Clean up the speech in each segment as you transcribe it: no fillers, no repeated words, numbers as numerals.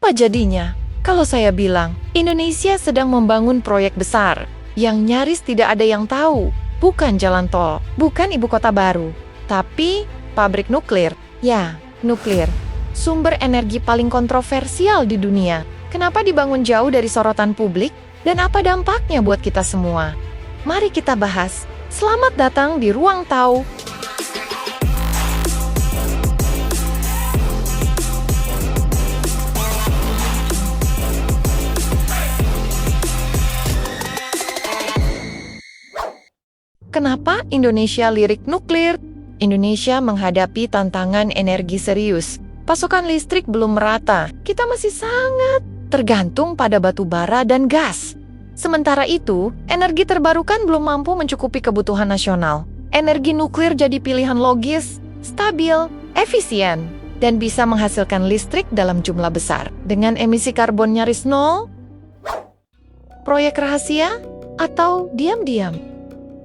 Apa jadinya kalau saya bilang Indonesia sedang membangun proyek besar yang nyaris tidak ada yang tahu? Bukan jalan tol, bukan ibu kota baru, tapi pabrik nuklir. Ya, nuklir. Sumber energi paling kontroversial di dunia. Kenapa dibangun jauh dari sorotan publik? Dan apa dampaknya buat kita semua? Mari kita bahas. Selamat datang di Ruang Tahu. Kenapa Indonesia lirik nuklir? Indonesia menghadapi tantangan energi serius. Pasokan listrik belum merata. Kita masih sangat tergantung pada batu bara dan gas. Sementara itu, energi terbarukan belum mampu mencukupi kebutuhan nasional. Energi nuklir jadi pilihan logis, stabil, efisien, dan bisa menghasilkan listrik dalam jumlah besar. Dengan emisi karbon nyaris nol, proyek rahasia, atau diam-diam.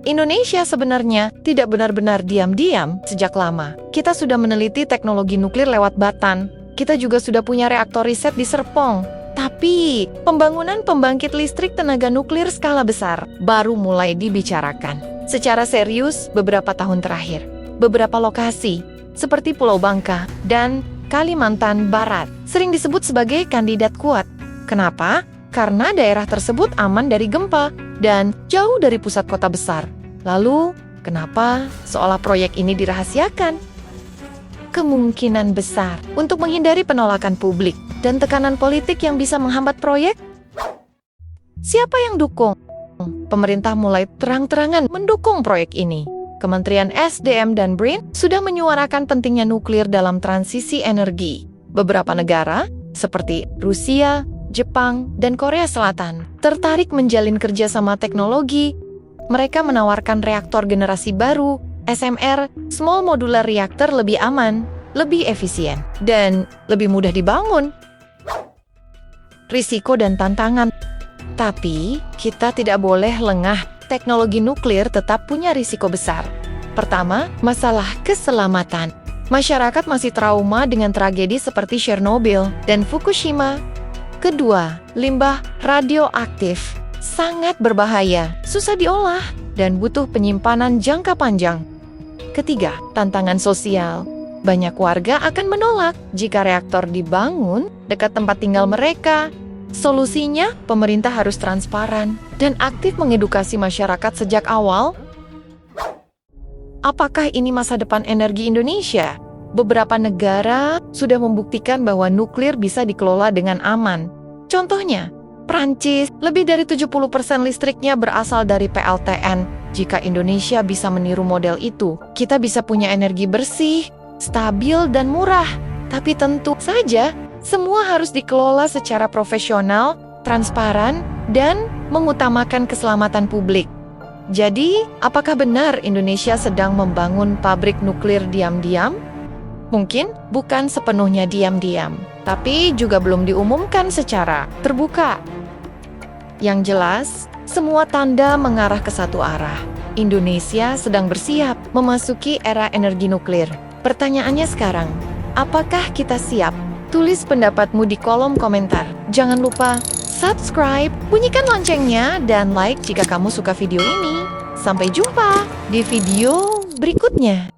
Indonesia sebenarnya tidak benar-benar diam-diam sejak lama. Kita sudah meneliti teknologi nuklir lewat Batan. Kita juga sudah punya reaktor riset di Serpong. Tapi, pembangunan pembangkit listrik tenaga nuklir skala besar baru mulai dibicarakan secara serius beberapa tahun terakhir. Beberapa lokasi, seperti Pulau Bangka dan Kalimantan Barat, sering disebut sebagai kandidat kuat. Kenapa? Karena daerah tersebut aman dari gempa dan jauh dari pusat kota besar. Lalu, kenapa seolah proyek ini dirahasiakan? Kemungkinan besar untuk menghindari penolakan publik dan tekanan politik yang bisa menghambat proyek. Siapa yang dukung? Pemerintah mulai terang-terangan mendukung proyek ini. Kementerian SDM dan BRIN sudah menyuarakan pentingnya nuklir dalam transisi energi. Beberapa negara, seperti Rusia, Jepang, dan Korea Selatan, tertarik menjalin kerjasama teknologi. Mereka menawarkan reaktor generasi baru, SMR, Small Modular Reactor lebih aman, lebih efisien, dan lebih mudah dibangun. Risiko dan tantangan. Tapi, kita tidak boleh lengah. Teknologi nuklir tetap punya risiko besar. Pertama, masalah keselamatan. Masyarakat masih trauma dengan tragedi seperti Chernobyl dan Fukushima. Kedua, limbah radioaktif sangat berbahaya, susah diolah, dan butuh penyimpanan jangka panjang. Ketiga, tantangan sosial. Banyak warga akan menolak jika reaktor dibangun dekat tempat tinggal mereka. Solusinya, pemerintah harus transparan dan aktif mengedukasi masyarakat sejak awal. Apakah ini masa depan energi Indonesia? Beberapa negara sudah membuktikan bahwa nuklir bisa dikelola dengan aman. Contohnya, Prancis, lebih dari 70% listriknya berasal dari PLTN. Jika Indonesia bisa meniru model itu, kita bisa punya energi bersih, stabil, dan murah. Tapi tentu saja, semua harus dikelola secara profesional, transparan, dan mengutamakan keselamatan publik. Jadi, apakah benar Indonesia sedang membangun pabrik nuklir diam-diam? Mungkin bukan sepenuhnya diam-diam, tapi juga belum diumumkan secara terbuka. Yang jelas, semua tanda mengarah ke satu arah. Indonesia sedang bersiap memasuki era energi nuklir. Pertanyaannya sekarang, apakah kita siap? Tulis pendapatmu di kolom komentar. Jangan lupa subscribe, bunyikan loncengnya, dan like jika kamu suka video ini. Sampai jumpa di video berikutnya.